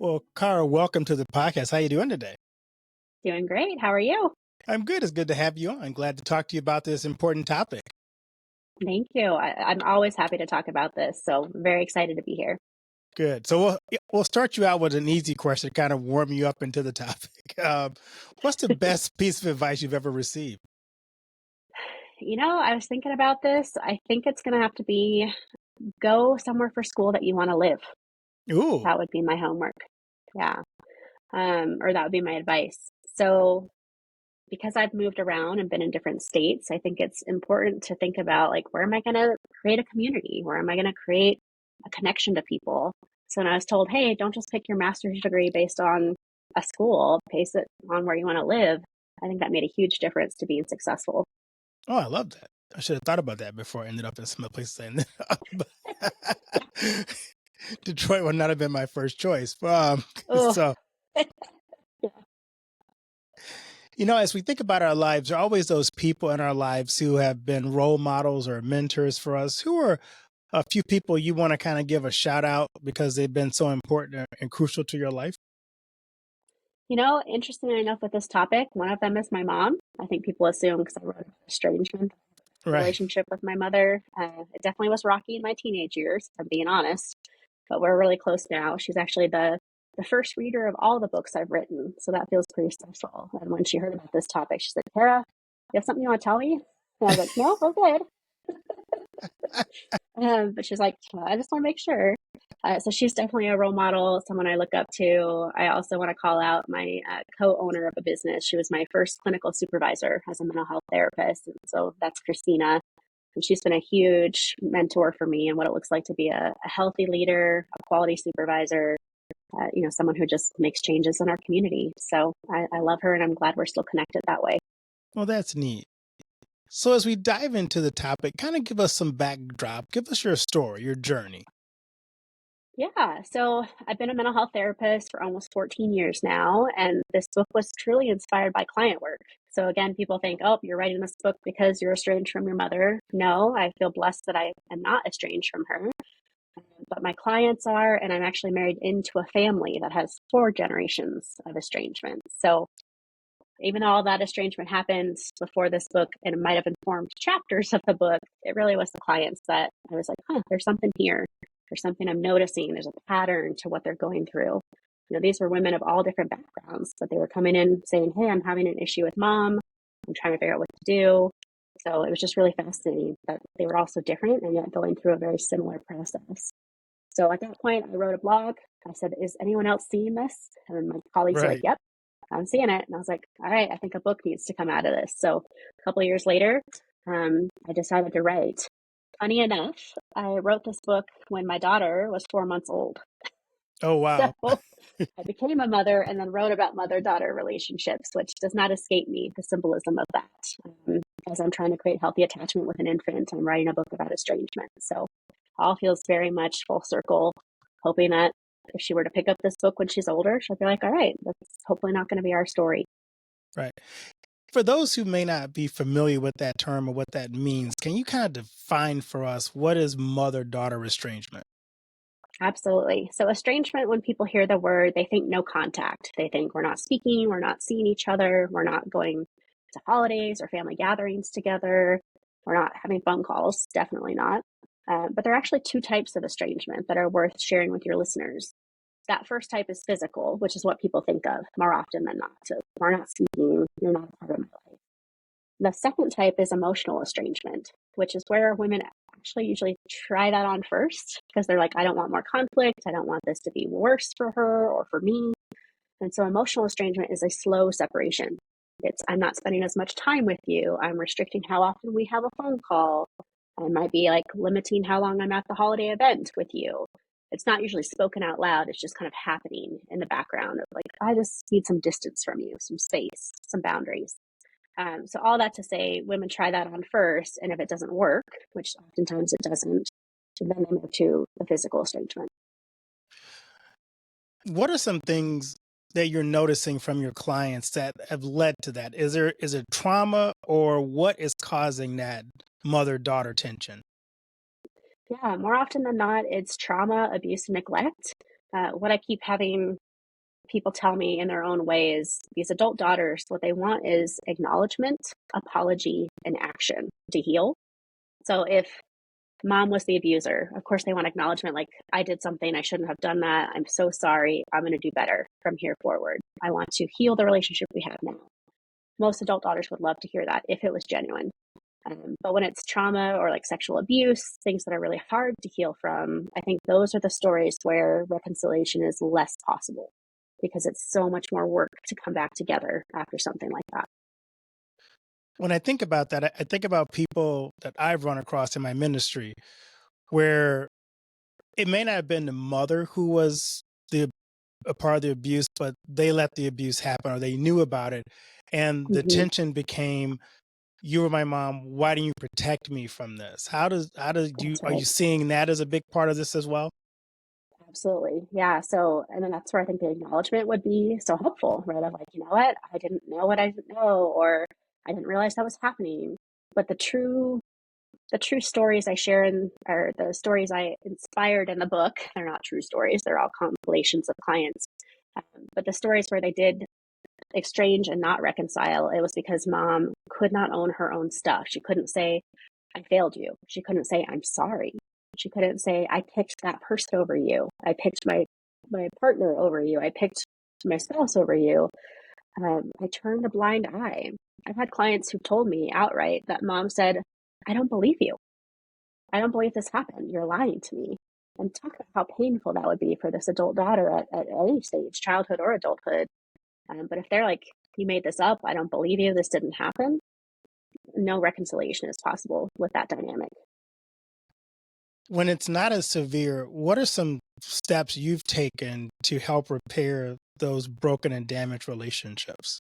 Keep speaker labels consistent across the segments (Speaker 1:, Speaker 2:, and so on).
Speaker 1: Well, Khara, welcome to the podcast. How you doing today?
Speaker 2: Doing great. How are you?
Speaker 1: I'm good. It's good to have you on. Glad to talk to you about this important topic.
Speaker 2: Thank you. I'm always happy to talk about this, so I'm very excited to be here.
Speaker 1: Good. So we'll start you out with an easy question to kind of warm you up into the topic. What's the best piece of advice you've ever received?
Speaker 2: I was thinking about this. I think it's going to have to be go somewhere for school that you want to live.
Speaker 1: Ooh,
Speaker 2: That would be my homework. Yeah. Or that would be my advice. So, because I've moved around and been in different states, I think it's important to think about like, where am I going to create a community? Where am I going to create a connection to people? So when I was told, hey, don't just pick your master's degree based on a school, base it on where you want to live, I think that made a huge difference to being successful.
Speaker 1: oh, I love that. I should have thought about that before I ended up in some of the places I ended up. Detroit would not have been my first choice.
Speaker 2: Oh,
Speaker 1: So,
Speaker 2: yeah.
Speaker 1: as we think about our lives, there are always those people in our lives who have been role models or mentors for us. Who are a few people you want to kind of give a shout out because they've been so important and crucial to your life?
Speaker 2: Interestingly enough, with this topic, one of them is my mom. I think people assume because I wrote about estrangement,
Speaker 1: Right.
Speaker 2: relationship with my mother. It definitely was rocky in my teenage years, if I'm being honest, but we're really close now. She's actually the first reader of all the books I've written, so that feels pretty special. And when she heard about this topic, she said, "Kara, you have something you want to tell me?" And I was like, "No, we're good." But she's like, "I just want to make sure." So she's definitely a role model, someone I look up to. I also want to call out my co-owner of a business. She was my first clinical supervisor as a mental health therapist. And so that's Christina. And she's been a huge mentor for me and what it looks like to be a healthy leader, a quality supervisor, someone who just makes changes in our community. So I love her and I'm glad we're still connected that way.
Speaker 1: Well, that's neat. So, as we dive into the topic, kind of give us some backdrop. Give us your story, your journey.
Speaker 2: Yeah, so I've been a mental health therapist for almost 14 years now, and this book was truly inspired by client work. So again, people think, oh, you're writing this book because you're estranged from your mother. No, I feel blessed that I am not estranged from her, but my clients are, and I'm actually married into a family that has 4 generations of estrangement. So even though all that estrangement happened before this book and it might have informed chapters of the book, it really was the clients that I was like, there's something here. There's something I'm noticing. There's a pattern to what they're going through. These were women of all different backgrounds, but they were coming in saying, hey, I'm having an issue with mom. I'm trying to figure out what to do. So it was just really fascinating that they were all so different and yet going through a very similar process. So at that point, I wrote a blog. I said, is anyone else seeing this? And my colleagues were like,
Speaker 1: Right.
Speaker 2: yep, I'm seeing it. And I was like, all right, I think a book needs to come out of this. So a couple of years later, I decided to write. Funny enough, I wrote this book when my daughter was 4 months old.
Speaker 1: Oh,
Speaker 2: So
Speaker 1: wow.
Speaker 2: I became a mother and then wrote about mother-daughter relationships, which does not escape me, the symbolism of that. As I'm trying to create healthy attachment with an infant, I'm writing a book about estrangement. So all feels very much full circle, hoping that if she were to pick up this book when she's older, she'll be like, all right, that's hopefully not going to be our story.
Speaker 1: Right. For those who may not be familiar with that term or what that means, can you kind of define for us what is mother daughter estrangement?
Speaker 2: Absolutely. So estrangement, when people hear the word, they think no contact. They think we're not speaking, we're not seeing each other, we're not going to holidays or family gatherings together, we're not having phone calls, definitely not. But there are actually 2 types of estrangement that are worth sharing with your listeners. That first type is physical, which is what people think of more often than not. So we're not speaking, you're not a part of my life. The second type is emotional estrangement, which is where women actually usually try that on first because they're like, I don't want more conflict. I don't want this to be worse for her or for me. And so emotional estrangement is a slow separation. It's, I'm not spending as much time with you. I'm restricting how often we have a phone call. I might be like limiting how long I'm at the holiday event with you. It's not usually spoken out loud. It's just kind of happening in the background of like, I just need some distance from you, some space, some boundaries. So all that to say, women try that on first, and if it doesn't work, which oftentimes it doesn't, then they move to the physical estrangement.
Speaker 1: What are some things that you're noticing from your clients that have led to that? Is it trauma or what is causing that mother daughter tension?
Speaker 2: Yeah, more often than not, it's trauma, abuse, and neglect. What I keep having people tell me in their own ways, these adult daughters, what they want is acknowledgement, apology, and action to heal. So if mom was the abuser, of course they want acknowledgement, like, I did something, I shouldn't have done that, I'm so sorry, I'm going to do better from here forward. I want to heal the relationship we have now. Most adult daughters would love to hear that if it was genuine. But when it's trauma or like sexual abuse, things that are really hard to heal from, I think those are the stories where reconciliation is less possible because it's so much more work to come back together after something like that.
Speaker 1: When I think about that, I think about people that I've run across in my ministry where it may not have been the mother who was the a part of the abuse, but they let the abuse happen or they knew about it. And the
Speaker 2: Mm-hmm.
Speaker 1: tension became, you were my mom. Why didn't you protect me from this? How does you,
Speaker 2: That's
Speaker 1: are
Speaker 2: right.
Speaker 1: you seeing that as a big part of this as well?
Speaker 2: Absolutely. Yeah. So, and then that's where I think the acknowledgement would be so helpful, right? Of like, you know what? I didn't know what I didn't know, or I didn't realize that was happening. But the true stories I share in, or the stories I inspired in the book, they're not true stories. They're all compilations of clients. But the stories where they did exchange and not reconcile, it was because mom could not own her own stuff. She couldn't say, I failed you. She couldn't say, I'm sorry. She couldn't say, I picked that person over you. I picked my partner over you. I picked my spouse over you. I turned a blind eye. I've had clients who've told me outright that mom said, I don't believe you. I don't believe this happened. You're lying to me. And talk about how painful that would be for this adult daughter at any stage, childhood or adulthood. But if they're like, you made this up, I don't believe you, this didn't happen, no reconciliation is possible with that dynamic.
Speaker 1: When it's not as severe, what are some steps you've taken to help repair those broken and damaged relationships?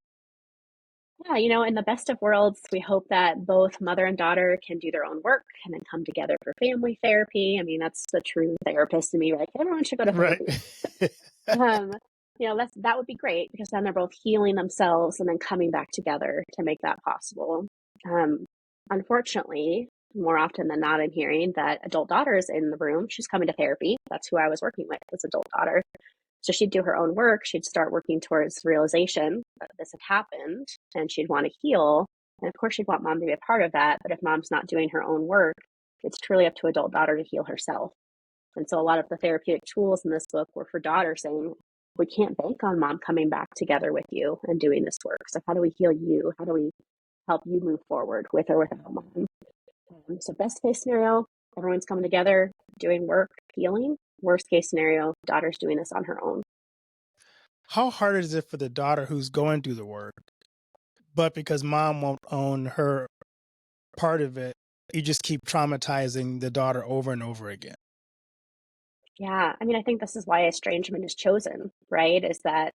Speaker 2: Yeah, you know, in the best of worlds, we hope that both mother and daughter can do their own work and then come together for family therapy. I mean, that's the true therapist in me, right? Everyone should go to
Speaker 1: Right.
Speaker 2: therapy. Um, that would be great because then they're both healing themselves and then coming back together to make that possible. Um, Unfortunately, more often than not, I'm hearing that adult daughter is in the room. She's coming to therapy. That's who I was working with, this adult daughter. So she'd do her own work. She'd start working towards realization that this had happened and she'd want to heal. And of course, she'd want mom to be a part of that. But if mom's not doing her own work, it's truly up to adult daughter to heal herself. And so a lot of the therapeutic tools in this book were for daughter saying, we can't bank on mom coming back together with you and doing this work. So how do we heal you? How do we help you move forward with or without mom? So best case scenario, everyone's coming together, doing work, healing. Worst case scenario, daughter's doing this on her own.
Speaker 1: How hard is it for the daughter who's going through the work, but because mom won't own her part of it, you just keep traumatizing the daughter over and over again?
Speaker 2: Yeah, I mean, I think this is why estrangement is chosen, right? Is that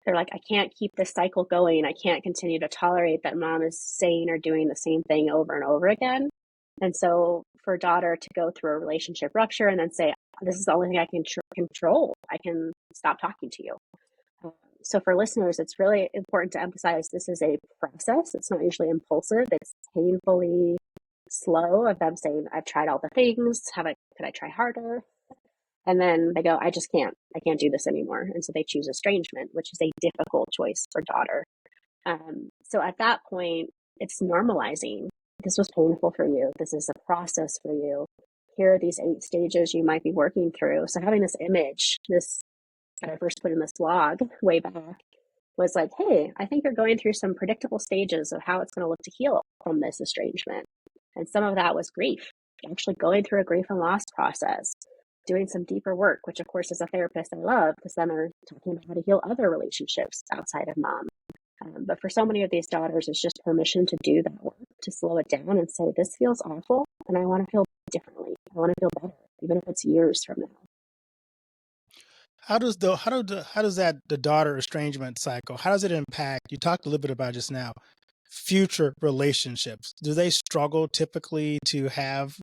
Speaker 2: they're like, I can't keep this cycle going. I can't continue to tolerate that mom is saying or doing the same thing over and over again. And so for a daughter to go through a relationship rupture and then say, this is the only thing I can control, I can stop talking to you. Um, so for listeners, it's really important to emphasize this is a process. It's not usually impulsive. It's painfully slow of them saying, I've tried all the things. Could I try harder? And then they go, I can't do this anymore. And so they choose estrangement, which is a difficult choice for daughter. So at that point, it's normalizing. This was painful for you. This is a process for you. Here are these 8 stages you might be working through. So having this image, this that I first put in this blog way back, was like, hey, I think you're going through some predictable stages of how it's going to look to heal from this estrangement. And some of that was grief, actually going through a grief and loss process, doing some deeper work, which of course as a therapist I love because then they're talking about how to heal other relationships outside of mom. But for so many of these daughters, it's just permission to do that work, to slow it down and say, this feels awful and I want to feel differently. I want to feel better, even if it's years from now.
Speaker 1: How does that the daughter estrangement cycle, how does it impact, you talked a little bit about just now, future relationships? Do they struggle typically to have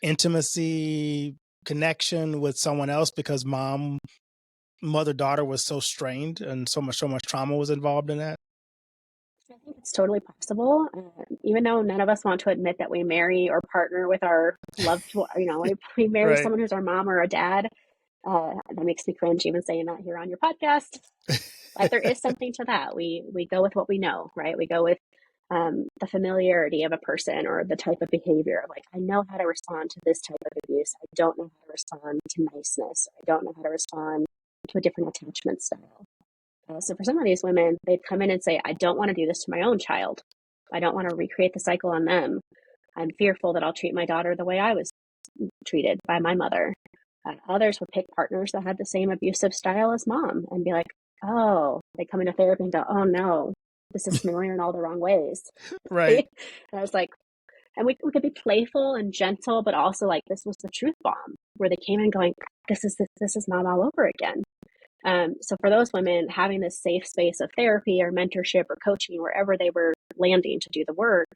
Speaker 1: intimacy, connection with someone else because mother daughter was so strained and so much trauma was involved in that?
Speaker 2: I think it's totally possible. Even though none of us want to admit that we marry or partner with our loved one, we marry
Speaker 1: Right.
Speaker 2: someone who's our mom or our dad. That makes me cringe even saying that here on your podcast. But there is something to that. We go with what we know, right? We go with the familiarity of a person or the type of behavior. Like, I know how to respond to this type of abuse. I don't know how to respond to niceness. I don't know how to respond to a different attachment style. So for some of these women, they'd come in and say, I don't want to do this to my own child. I don't want to recreate the cycle on them. I'm fearful that I'll treat my daughter the way I was treated by my mother. Others would pick partners that had the same abusive style as mom and be like, oh, they come into therapy and go, oh no, this is familiar in all the wrong ways.
Speaker 1: Right.
Speaker 2: And I was like, and we could be playful and gentle, but also like, this was the truth bomb where they came in going, this is mom all over again. So for those women, having this safe space of therapy or mentorship or coaching, wherever they were landing to do the work,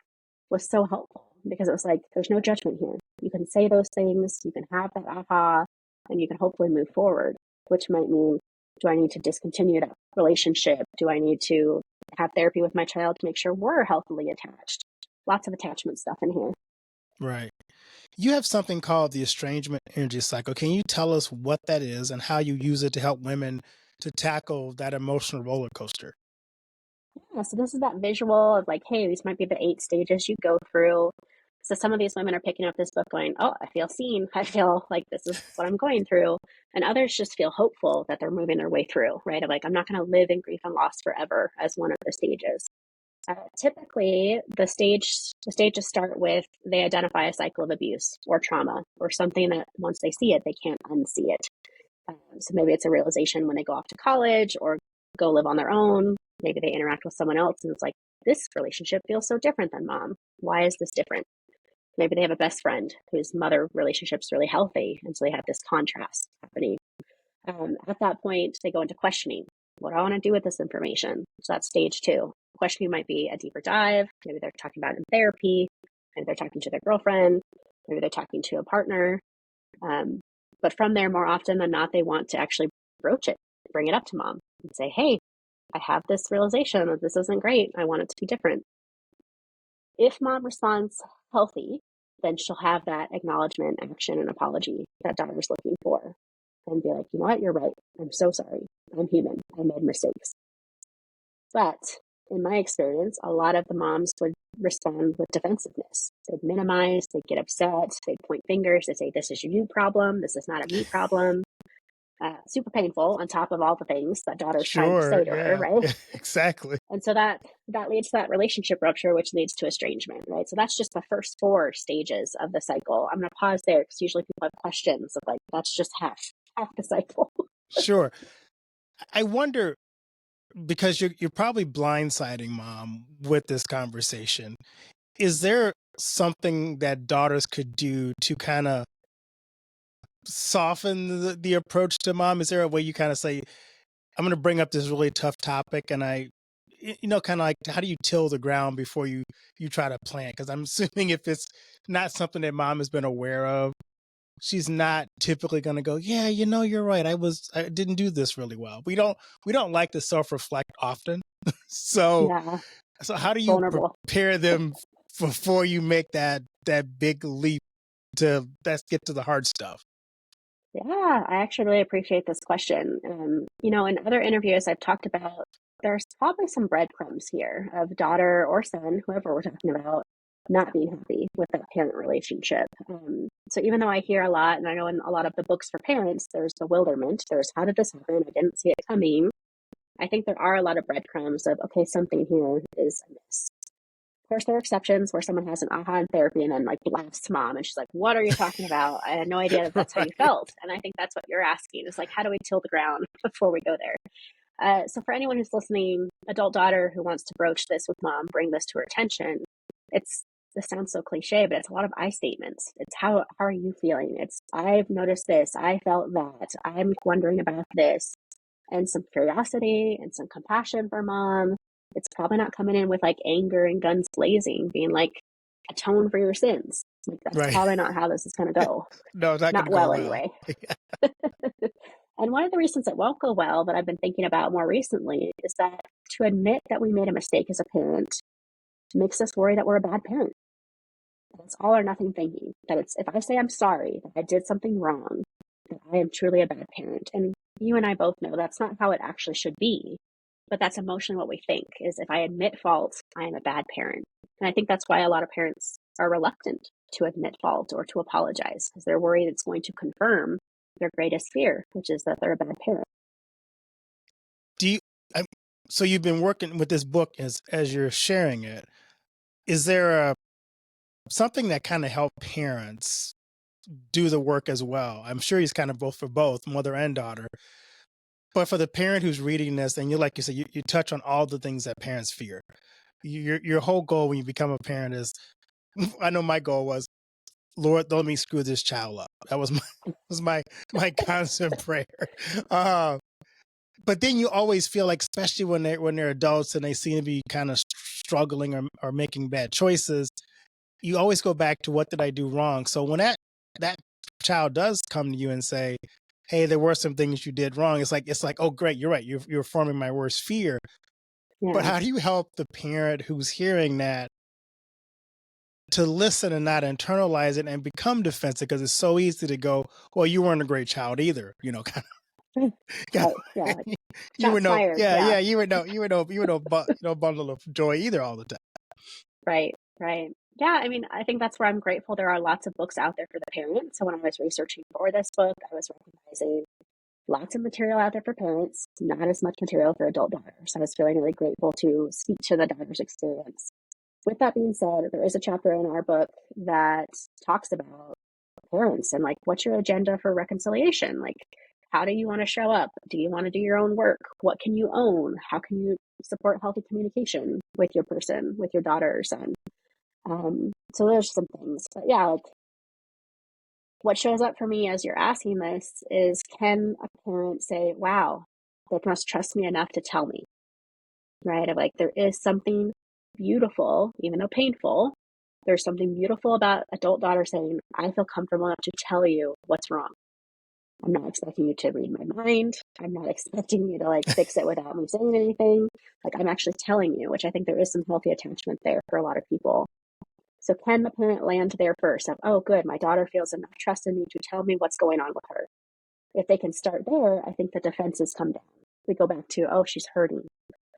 Speaker 2: was so helpful because it was like, there's no judgment here. You can say those things, you can have that aha, and you can hopefully move forward, which might mean, do I need to discontinue that relationship? Do I need to have therapy with my child to make sure we're healthily attached? Lots of attachment stuff in here.
Speaker 1: Right. You have something called the estrangement energy cycle. Can you tell us what that is and how you use it to help women to tackle that emotional roller coaster?
Speaker 2: Yeah, so this is that visual of like, hey, these might be the 8 stages you go through. So some of these women are picking up this book going, oh, I feel seen. I feel like this is what I'm going through. And others just feel hopeful that they're moving their way through, right? Of like, I'm not going to live in grief and loss forever as one of the stages. Typically, the stages start with they identify a cycle of abuse or trauma or something that once they see it, they can't unsee it. So maybe it's a realization when they go off to college or go live on their own. Maybe they interact with someone else and it's like, this relationship feels so different than mom. Why is this different? Maybe they have a best friend whose mother relationship's really healthy. And so they have this contrast happening. At that point, they go into questioning. What do I want to do with this information? So that's stage 2. Questioning might be a deeper dive. Maybe they're talking about it in therapy. Maybe they're talking to their girlfriend. Maybe they're talking to a partner. But from there, more often than not, they want to actually broach it, bring it up to mom and say, hey, I have this realization that this isn't great. I want it to be different. If mom responds healthy, then she'll have that acknowledgement, action, and apology that daughter's looking for. And be like, you know what, you're right. I'm so sorry. I'm human. I made mistakes. But in my experience, a lot of the moms would respond with defensiveness. They'd minimize, they'd get upset, they'd point fingers, they'd say, this is your you problem, this is not a me problem. Super painful on top of all the things that daughter's trying to say
Speaker 1: Sure.
Speaker 2: to her,
Speaker 1: Yeah.
Speaker 2: right?
Speaker 1: Exactly.
Speaker 2: And so that leads to that relationship rupture, which leads to estrangement, right? So that's just the first 4 stages of the cycle. I'm going to pause there because usually people have questions of like, that's just half the cycle.
Speaker 1: Sure. I wonder, because you're probably blindsiding mom with this conversation. Is there something that daughters could do to kind of soften the approach to mom? Is there a way you kind of say, I'm going to bring up this really tough topic, and kind of like, how do you till the ground before you try to plant? Because I'm assuming if it's not something that mom has been aware of, she's not typically going to go, yeah, you're right. I didn't do this really well. We don't like to self-reflect often. so
Speaker 2: Yeah,
Speaker 1: so how do you
Speaker 2: vulnerable.
Speaker 1: prepare them before you make that big leap to let's get to the hard stuff?
Speaker 2: Yeah, I actually really appreciate this question. In other interviews I've talked about, there's probably some breadcrumbs here of daughter or son, whoever we're talking about, not being happy with that parent relationship. So even though I hear a lot, and I know in a lot of the books for parents, there's bewilderment, there's how did this happen? I didn't see it coming. I think there are a lot of breadcrumbs of, okay, something here is amiss. Of course, there are exceptions where someone has an aha in therapy and then like blasts mom and she's like, what are you talking about? I had no idea that that's how you
Speaker 1: Right.
Speaker 2: felt. And I think that's what you're asking is like, how do we till the ground before we go there? So for anyone who's listening, adult daughter who wants to broach this with mom, bring this to her attention, this sounds so cliche, but it's a lot of I statements. It's how are you feeling? It's I've noticed this, I felt that, I'm wondering about this, and some curiosity and some compassion for mom. It's probably not coming in with like anger and guns blazing, being like atone for your sins. Like that's
Speaker 1: Right.
Speaker 2: probably not how this is going to go.
Speaker 1: No, it's not going
Speaker 2: Not
Speaker 1: to go
Speaker 2: well,
Speaker 1: well.
Speaker 2: anyway. And one of the reasons it won't go well that I've been thinking about more recently is that to admit that we made a mistake as a parent makes us worry that we're a bad parent. It's all or nothing thinking. That it's if I say I'm sorry, that I did something wrong, that I am truly a bad parent. And you and I both know that's not how it actually should be. But that's emotionally what we think is if I admit fault, I am a bad parent. And I think that's why a lot of parents are reluctant to admit fault or to apologize because they're worried it's going to confirm their greatest fear, which is that they're a bad parent.
Speaker 1: Do you, I, so you've been working with this book as you're sharing it. Is there something that kind of helped parents do the work as well? I'm sure he's kind of both for both mother and daughter. But for the parent who's reading this, and like you said, you touch on all the things that parents fear. Your whole goal when you become a parent is, I know my goal was, Lord, don't let me screw this child up. That was my constant prayer. Uh, but then you always feel like, especially when they're adults and they seem to be kind of struggling or making bad choices, you always go back to what did I do wrong. So when that child does come to you and say, hey, there were some things you did wrong, it's like, oh great, you're right, you're forming my worst fear. But
Speaker 2: Yeah.
Speaker 1: how do you help the parent who's hearing that to listen and not internalize it and become defensive? Because it's so easy to go, well, you weren't a great child either, kind of.
Speaker 2: Right. Yeah.
Speaker 1: You were
Speaker 2: Shots
Speaker 1: no,
Speaker 2: fired.
Speaker 1: yeah,
Speaker 2: Yeah.
Speaker 1: yeah, you were no bundle of joy either all the time.
Speaker 2: Right. Right. Yeah. I mean, I think that's where I'm grateful there are lots of books out there for the parent. So when I was researching for this book, I was recognizing lots of material out there for parents, not as much material for adult daughters. I was feeling really grateful to speak to the daughter's experience. With that being said, there is a chapter in our book that talks about parents and like, what's your agenda for reconciliation? Like, how do you want to show up? Do you want to do your own work? What can you own? How can you support healthy communication with your person, with your daughter or son? So there's some things, but yeah, like what shows up for me as you're asking this is, can a parent say, wow, they must trust me enough to tell me, right? Of like, there is something beautiful, even though painful, there's something beautiful about adult daughter saying, I feel comfortable enough to tell you what's wrong. I'm not expecting you to read my mind. I'm not expecting you to like fix it without me saying anything. Like I'm actually telling you, which I think there is some healthy attachment there for a lot of people. So can the parent land there first of, oh, good, my daughter feels enough trust in me to tell me what's going on with her. If they can start there, I think the defenses come down. We go back to, oh, she's hurting.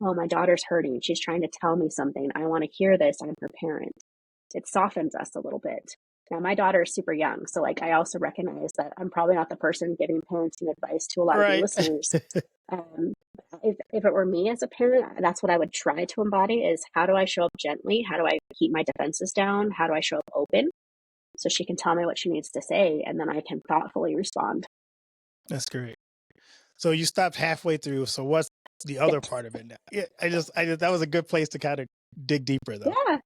Speaker 2: Oh, my daughter's hurting. She's trying to tell me something. I want to hear this. I'm her parent. It softens us a little bit. Now, my daughter is super young. So, like, I also recognize that I'm probably not the person giving parenting advice to a lot of your
Speaker 1: Right.
Speaker 2: listeners. If it were me as a parent, that's what I would try to embody is how do I show up gently? How do I keep my defenses down? How do I show up open so she can tell me what she needs to say and then I can thoughtfully respond?
Speaker 1: That's great. So you stopped halfway through. So what's the other
Speaker 2: Yes.
Speaker 1: part of it now? Yeah, I just that was a good place to kind of dig deeper though.
Speaker 2: Yeah,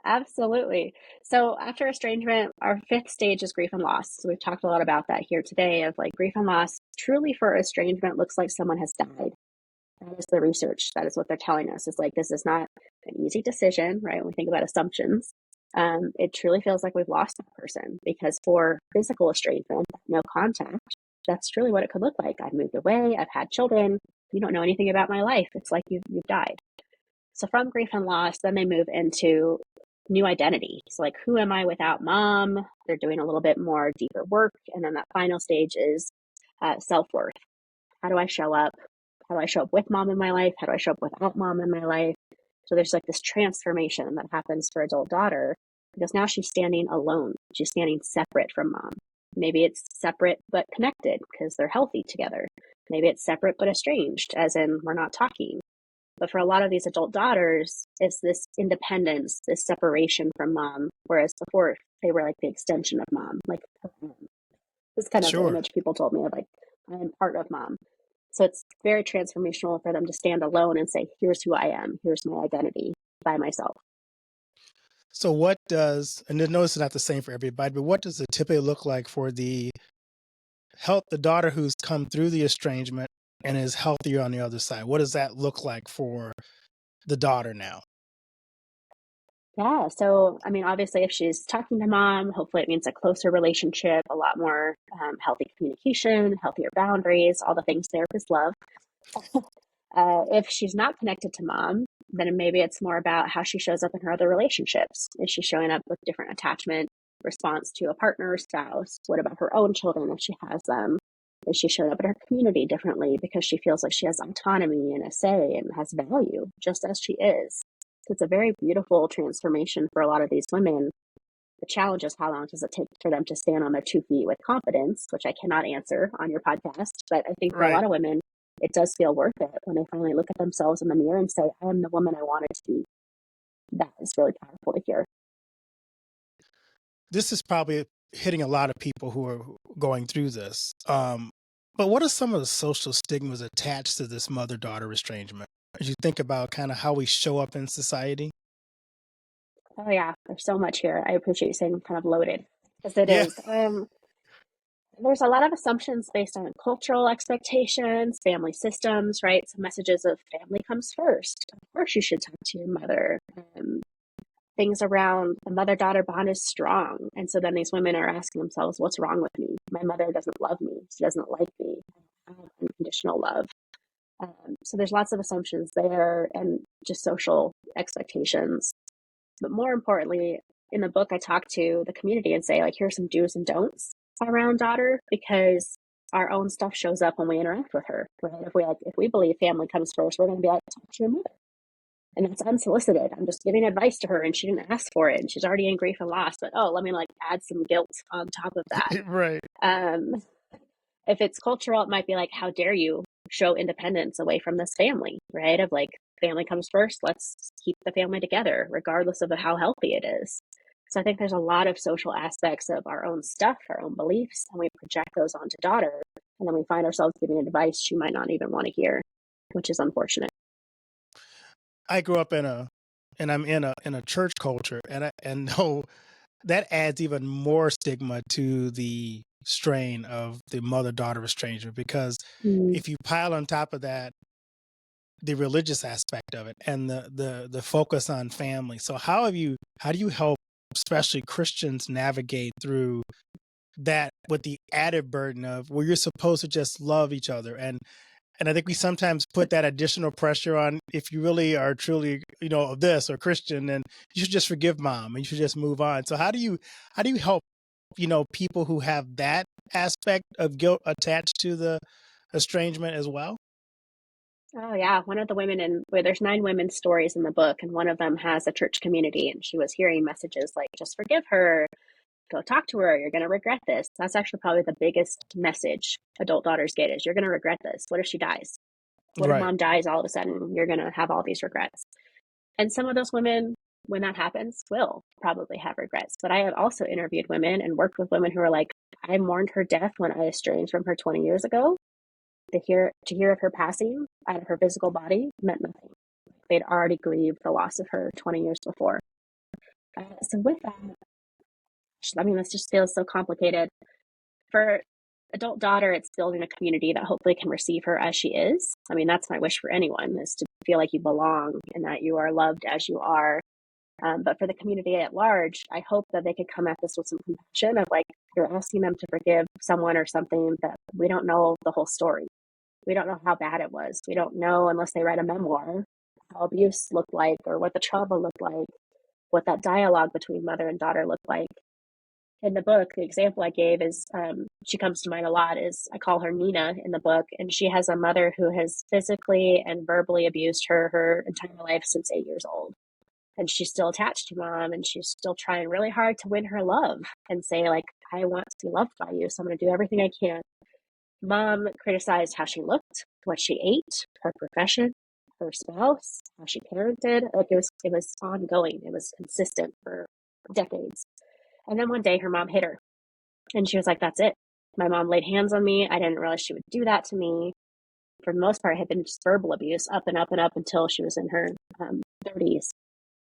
Speaker 2: absolutely. So after estrangement, our fifth stage is grief and loss. So we've talked a lot about that here today of like grief and loss truly for estrangement looks like someone has died. That is the research. That is what they're telling us. It's like, this is not an easy decision, right? When we think about assumptions, it truly feels like we've lost that person because for physical estrangement, no contact, that's truly what it could look like. I've moved away. I've had children. You don't know anything about my life. It's like you've died. So from grief and loss, then they move into new identity. So like, who am I without mom? They're doing a little bit more deeper work. And then that final stage is self-worth. How do I show up? How do I show up with mom in my life? How do I show up without mom in my life? So there's like this transformation that happens for adult daughter because now she's standing alone. She's standing separate from mom. Maybe it's separate but connected because they're healthy together. Maybe it's separate but estranged, as in we're not talking. But for a lot of these adult daughters, it's this independence, this separation from mom, whereas before they were like the extension of mom, like this kind of the
Speaker 1: Sure.
Speaker 2: image people told me of like, I am part of mom. So it's very transformational for them to stand alone and say, here's who I am, here's my identity by myself.
Speaker 1: So what does, and I know it's not the same for everybody, but what does it typically look like for the daughter who's come through the estrangement and is healthier on the other side? What does that look like for the daughter now?
Speaker 2: Yeah. So, I mean, obviously, if she's talking to mom, hopefully it means a closer relationship, a lot more healthy communication, healthier boundaries, all the things therapists love. If she's not connected to mom, then maybe it's more about how she shows up in her other relationships. Is she showing up with different attachment response to a partner or spouse? What about her own children if she has them? Is she showing up in her community differently because she feels like she has autonomy and a say and has value just as she is? So it's a very beautiful transformation for a lot of these women. The challenge is, how long does it take for them to stand on their 2 feet with confidence, which I cannot answer on your podcast. But I think for a
Speaker 1: Right.
Speaker 2: lot of women, it does feel worth it when they finally look at themselves in the mirror and say, I am the woman I wanted to be. That is really powerful to hear.
Speaker 1: This is probably hitting a lot of people who are going through this. But what are some of the social stigmas attached to this mother-daughter estrangement? As you think about kind of how we show up in society?
Speaker 2: Oh, yeah, there's so much here. I appreciate you saying kind of loaded, because it
Speaker 1: Yeah.
Speaker 2: is. There's a lot of assumptions based on cultural expectations, family systems, right? Some messages of family comes first. Of course, you should talk to your mother. Things around the mother daughter bond is strong. And so then these women are asking themselves, what's wrong with me? My mother doesn't love me. She doesn't like me. I don't have unconditional love. So there's lots of assumptions there and just social expectations. But more importantly, in the book, I talk to the community and say, like, here's some do's and don'ts around daughter, because our own stuff shows up when we interact with her, right? If we believe family comes first, we're going to be like, talk to your mother. And that's unsolicited. I'm just giving advice to her and she didn't ask for it and she's already in grief and loss. But oh, let me like add some guilt on top of that.
Speaker 1: Right.
Speaker 2: Um, if it's cultural, it might be like, how dare you show independence away from this family, right? Of like, family comes first, let's keep the family together, regardless of how healthy it is. So I think there's a lot of social aspects of our own stuff, our own beliefs, and we project those onto daughter. And then we find ourselves giving advice she might not even want to hear, which is unfortunate.
Speaker 1: I grew up and I'm in a church culture, and no, that adds even more stigma to the strain of the mother-daughter estrangement, because
Speaker 2: Mm.
Speaker 1: if you pile on top of that the religious aspect of it and the focus on family. So how do you help especially Christians navigate through that with the added burden of where you're supposed to just love each other? And I think we sometimes put that additional pressure on, if you really are truly, of this or Christian, then you should just forgive mom and you should just move on. So how do you help, people who have that aspect of guilt attached to the estrangement as well?
Speaker 2: Oh yeah, one of the women where there's 9 women's stories in the book, and one of them has a church community, and she was hearing messages like, "Just forgive her, go talk to her. You're going to regret this." That's actually probably the biggest message adult daughters get is, "You're going to regret this. What if she dies? What if
Speaker 1: Right.
Speaker 2: mom dies all of a sudden? You're going to have all these regrets." And some of those women, when that happens, will probably have regrets. But I have also interviewed women and worked with women who are like, "I mourned her death when I estranged from her 20 years ago. To hear of her passing out of her physical body meant nothing. They'd already grieved the loss of her 20 years before." So with that, I mean, this just feels so complicated. For adult daughter, it's building a community that hopefully can receive her as she is. I mean, that's my wish for anyone, is to feel like you belong and that you are loved as you are. But for the community at large, I hope that they could come at this with some compassion of like, you're asking them to forgive someone or something that we don't know the whole story. We don't know how bad it was. We don't know, unless they write a memoir, how abuse looked like or what the trauma looked like, what that dialogue between mother and daughter looked like. In the book, the example I gave is, she comes to mind a lot, is I call her Nina in the book, and she has a mother who has physically and verbally abused her entire life since 8 years old. And she's still attached to mom, and she's still trying really hard to win her love and say, like, I want to be loved by you, so I'm going to do everything I can. Mom criticized how she looked, what she ate, her profession, her spouse, how she parented. Like, it was ongoing. It was consistent for decades. And then one day her mom hit her, and she was like, that's it. My mom laid hands on me. I didn't realize she would do that to me. For the most part, it had been just verbal abuse up and up and up until she was in her 30s.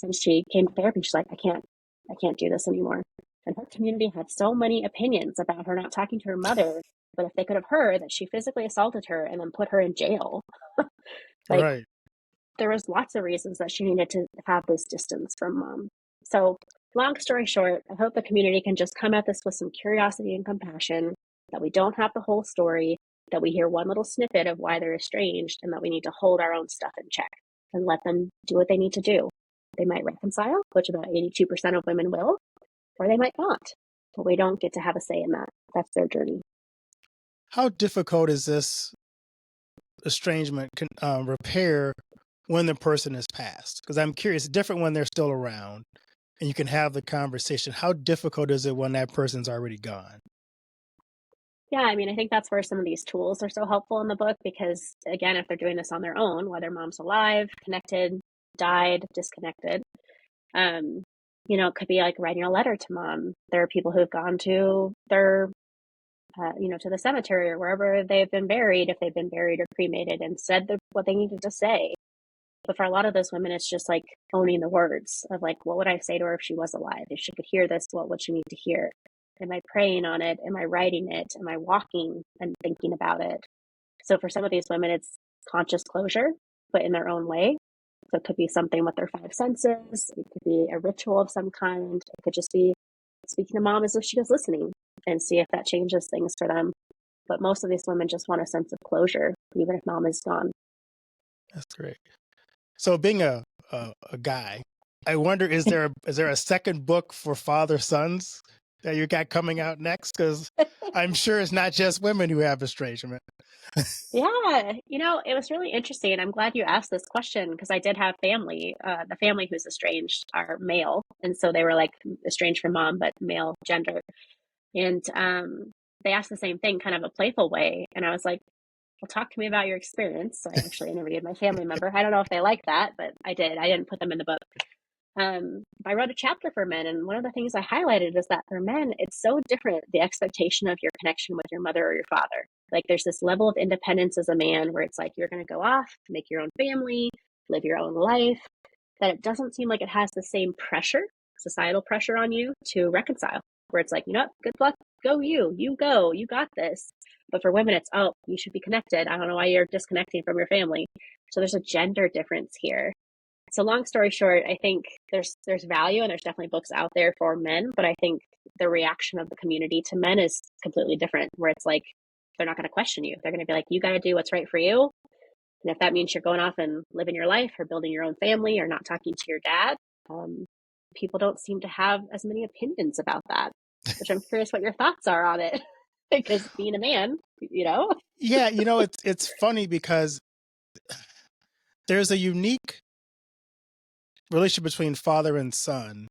Speaker 2: And she came to therapy. She's like, I can't do this anymore. And her community had so many opinions about her not talking to her mother. But if they could have heard that she physically assaulted her and then put her in jail, like,
Speaker 1: Right.
Speaker 2: there was lots of reasons that she needed to have this distance from mom. So long story short, I hope the community can just come at this with some curiosity and compassion, that we don't have the whole story, that we hear one little snippet of why they're estranged, and that we need to hold our own stuff in check and let them do what they need to do. They might reconcile, which about 82% of women will, or they might not. But we don't get to have a say in that. That's their journey.
Speaker 1: How difficult is this estrangement repair when the person is passed? Because I'm curious, different when they're still around and you can have the conversation. How difficult is it when that person's already gone?
Speaker 2: Yeah, I mean, I think that's where some of these tools are so helpful in the book because, again, if they're doing this on their own, whether mom's alive, connected, died, disconnected, um, it could be like writing a letter to mom. There are people who've gone to their, to the cemetery or wherever they've been buried, if they've been buried or cremated, and said what they needed to say. But for a lot of those women, it's just like owning the words of like, what would I say to her if she was alive? If she could hear this, what would she need to hear? Am I praying on it? Am I writing it? Am I walking and thinking about it? So for some of these women, it's conscious closure, but in their own way. So it could be something with their five senses. It could be a ritual of some kind. It could just be speaking to mom as if she was listening and see if that changes things for them. But most of these women just want a sense of closure, even if mom is gone.
Speaker 1: That's great. So being a guy, I wonder, is there a second book for father sons that you got coming out next? Because I'm sure it's not just women who have estrangement.
Speaker 2: Yeah, it was really interesting. I'm glad you asked this question because I did have family. The family who's estranged are male, and so they were like estranged from mom, but male gender. And they asked the same thing, kind of a playful way. And I was like, "Well, talk to me about your experience." So I actually interviewed my family member. I don't know if they like that, but I did. I didn't put them in the book. I wrote a chapter for men, and one of the things I highlighted is that for men, it's so different the expectation of your connection with your mother or your father. Like there's this level of independence as a man where it's like you're going to go off, make your own family, live your own life, that it doesn't seem like it has the same pressure, societal pressure on you to reconcile, where it's like, good luck, go you go, you got this. But for women, it's, oh, you should be connected. I don't know why you're disconnecting from your family. So there's a gender difference here. So long story short, I think there's value and there's definitely books out there for men, but I think the reaction of the community to men is completely different, where it's like they're not going to question you. They're going to be like, you got to do what's right for you. And if that means you're going off and living your life or building your own family or not talking to your dad, people don't seem to have as many opinions about that, which I'm curious what your thoughts are on it. Because being a man.
Speaker 1: Yeah, it's funny because there's a unique relationship between father and son.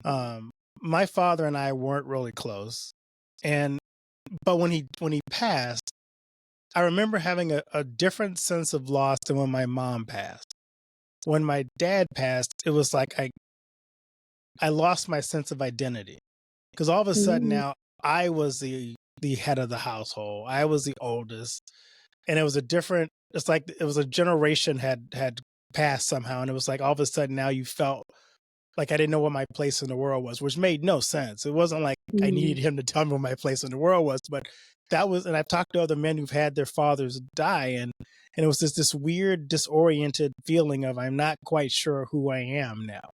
Speaker 1: My father and I weren't really close, and but when he passed, I remember having a different sense of loss than when my mom passed. When my dad passed, it was like I lost my sense of identity because all of a sudden
Speaker 2: Mm,
Speaker 1: now I was the head of the household. I was the oldest, and it was a different. It's like it was a generation had passed somehow, and it was like all of a sudden now you felt like I didn't know what my place in the world was, which made no sense. It wasn't like I
Speaker 2: mm,
Speaker 1: needed him to tell me what my place in the world was, but that was. And I've talked to other men who've had their fathers die, and it was just this weird, disoriented feeling of I'm not quite sure who I am now.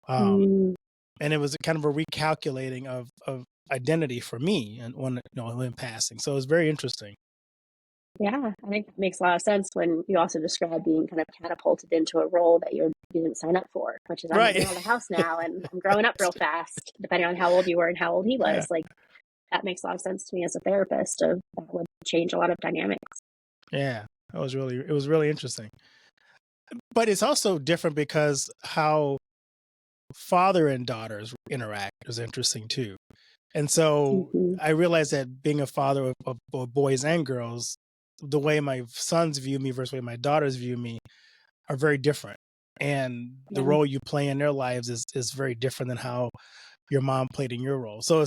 Speaker 1: Um,
Speaker 2: mm.
Speaker 1: and it was kind of a recalculating of identity for me and when passing. So it was very interesting.
Speaker 2: Yeah, I think that makes a lot of sense when you also describe being kind of catapulted into a role that you didn't sign up for, which is I'm moving
Speaker 1: Right.
Speaker 2: out of the house now and I'm growing up real fast, depending on how old you were and how old he
Speaker 1: Yeah.
Speaker 2: was. Like that makes a lot of sense to me as a therapist of that would change a lot of dynamics.
Speaker 1: Yeah. It was really interesting. But it's also different because how father and daughters interact is interesting too. And so
Speaker 2: Hmm.
Speaker 1: I realized that being a father of boys and girls, the way my sons view me versus the way my daughters view me are very different. And the
Speaker 2: Yeah.
Speaker 1: role you play in their lives is very different than how your mom played in your role. So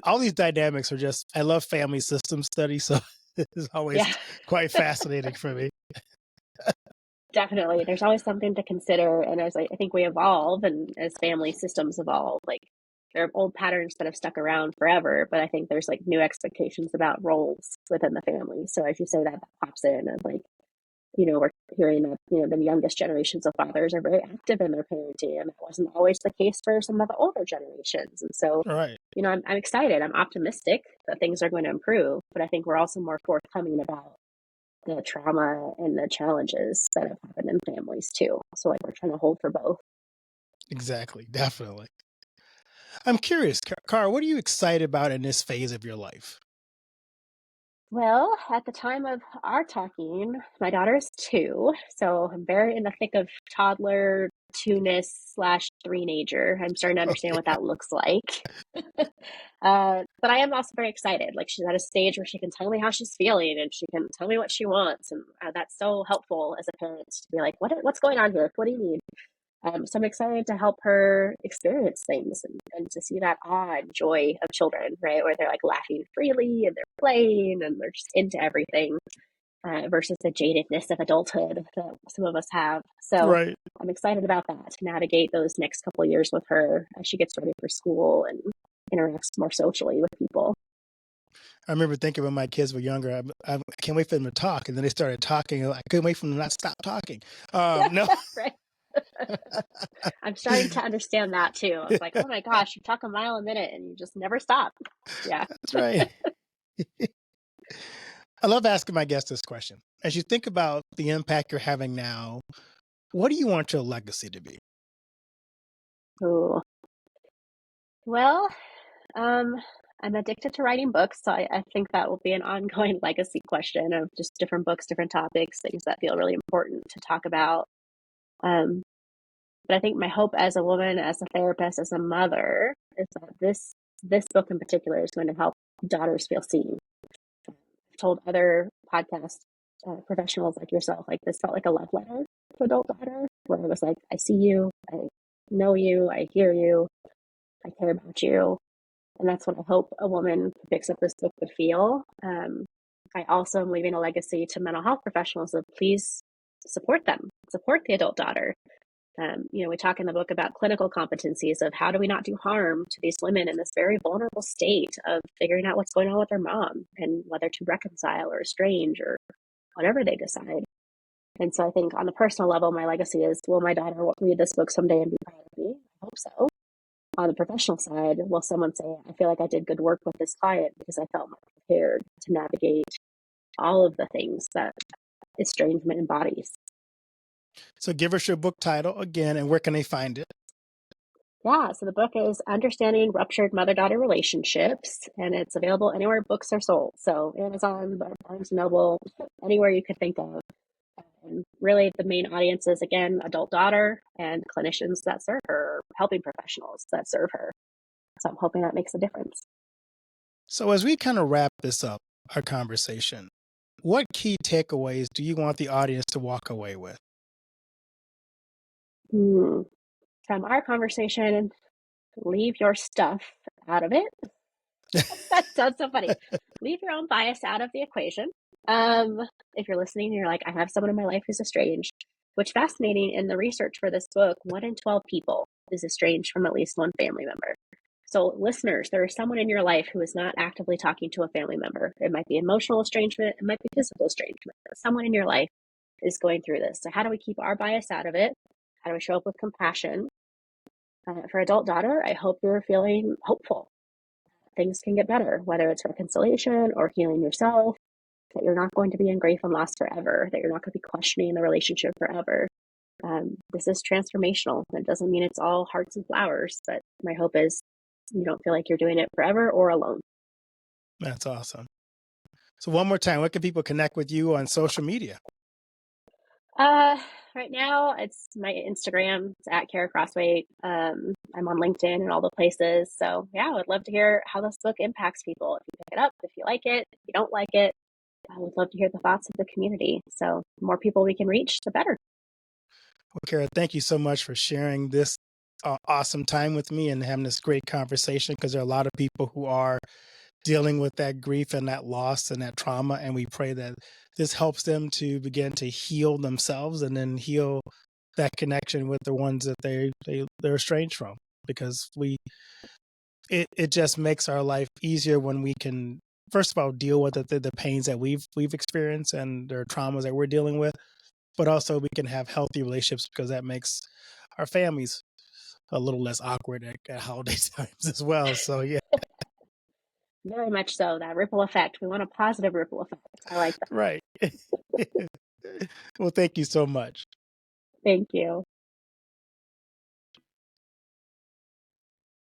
Speaker 1: all these dynamics are just, I love family system studies. So it's always
Speaker 2: Yeah.
Speaker 1: quite fascinating for me.
Speaker 2: Definitely. There's always something to consider. And as I think we evolve and as family systems evolve, like there are old patterns that have stuck around forever, but I think there's like new expectations about roles within the family. So as you say that pops in and like, we're hearing that, the youngest generations of fathers are very active in their parenting. And that wasn't always the case for some of the older generations. And so,
Speaker 1: All right.
Speaker 2: I'm excited. I'm optimistic that things are going to improve, but I think we're also more forthcoming about the trauma and the challenges that have happened in families too. So like we're trying to hold for both.
Speaker 1: Exactly. Definitely. I'm curious, Cara, what are you excited about in this phase of your life?
Speaker 2: Well, at the time of our talking, my daughter is 2, so I'm very in the thick of toddler 2-ness slash three-nager. I'm starting to understand what that looks like. But I am also very excited. Like, she's at a stage where she can tell me how she's feeling and she can tell me what she wants, and that's so helpful as a parent to be like, what's going on here? What do you need? So I'm excited to help her experience things and to see that awe and joy of children, right? Where they're like laughing freely and they're playing and they're just into everything, versus the jadedness of adulthood that some of us have. So
Speaker 1: Right.
Speaker 2: I'm excited about that, to navigate those next couple of years with her as she gets ready for school and interacts more socially with people.
Speaker 1: I remember thinking when my kids were younger, I can't wait for them to talk. And then they started talking. I couldn't wait for them to not stop talking. No.
Speaker 2: Right. I'm starting to understand that too. I was like, oh my gosh, you talk a mile a minute and you just never stop. Yeah.
Speaker 1: That's right. I love asking my guests this question. As you think about the impact you're having now, what do you want your legacy to be?
Speaker 2: Ooh. Well, um, I'm addicted to writing books, so I think that will be an ongoing legacy question of just different books, different topics, things that feel really important to talk about. Um, but I think my hope as a woman, as a therapist, as a mother, is that this book in particular is going to help daughters feel seen. I've told other podcast professionals like yourself, like, this felt like a love letter to adult daughter, where I was like, I see you, I know you, I hear you, I care about you. And that's what I hope a woman who picks up this book would feel. I also am leaving a legacy to mental health professionals of, please support them, support the adult daughter. We talk in the book about clinical competencies of how do we not do harm to these women in this very vulnerable state of figuring out what's going on with their mom and whether to reconcile or estrange or whatever they decide. And so I think on the personal level, my legacy is, will my daughter read this book someday and be proud of me? I hope so. On the professional side, will someone say, I feel like I did good work with this client because I felt more prepared to navigate all of the things that estrangement embodies?
Speaker 1: So give us your book title again, and where can they find it?
Speaker 2: Yeah, so the book is Understanding Ruptured Mother-Daughter Relationships, and it's available anywhere books are sold. So Amazon, Barnes& Noble, anywhere you could think of. And really the main audience is, again, adult daughter and clinicians that serve her, helping professionals that serve her. So I'm hoping that makes a difference.
Speaker 1: So as we kind of wrap this up, our conversation, what key takeaways do you want the audience to walk away with?
Speaker 2: From our conversation, leave your stuff out of it. That sounds so funny. Leave your own bias out of the equation. If you're listening and you're like, I have someone in my life who's estranged, which, fascinating, in the research for this book, 1 in 12 people is estranged from at least one family member. So listeners, there is someone in your life who is not actively talking to a family member. It might be emotional estrangement, it might be physical estrangement. Someone in your life is going through this. So how do we keep our bias out of it? How do we show up with compassion? For adult daughter, I hope you're feeling hopeful. Things can get better, whether it's reconciliation or healing yourself, that you're not going to be in grief and loss forever, that you're not going to be questioning the relationship forever. This is transformational. That doesn't mean it's all hearts and flowers, but my hope is you don't feel like you're doing it forever or alone.
Speaker 1: That's awesome. So one more time, where can people connect with you on social media?
Speaker 2: Right now it's my Instagram. It's at Khara Croswaite. I'm on LinkedIn and all the places. So yeah, I would love to hear how this book impacts people. If you pick it up, if you like it, if you don't like it, I would love to hear the thoughts of the community. So the more people we can reach, the better.
Speaker 1: Well, Khara, thank you so much for sharing this awesome time with me and having this great conversation, because there are a lot of people who are dealing with that grief and that loss and that trauma. And we pray that this helps them to begin to heal themselves and then heal that connection with the ones that they're estranged from, because it just makes our life easier when we can, first of all, deal with the pains that we've experienced and their traumas that we're dealing with, but also we can have healthy relationships, because that makes our families a little less awkward at holiday times as well. So yeah.
Speaker 2: Very much so. That ripple effect. We want a positive ripple effect. I like that.
Speaker 1: Right. Well, thank you so much.
Speaker 2: Thank you.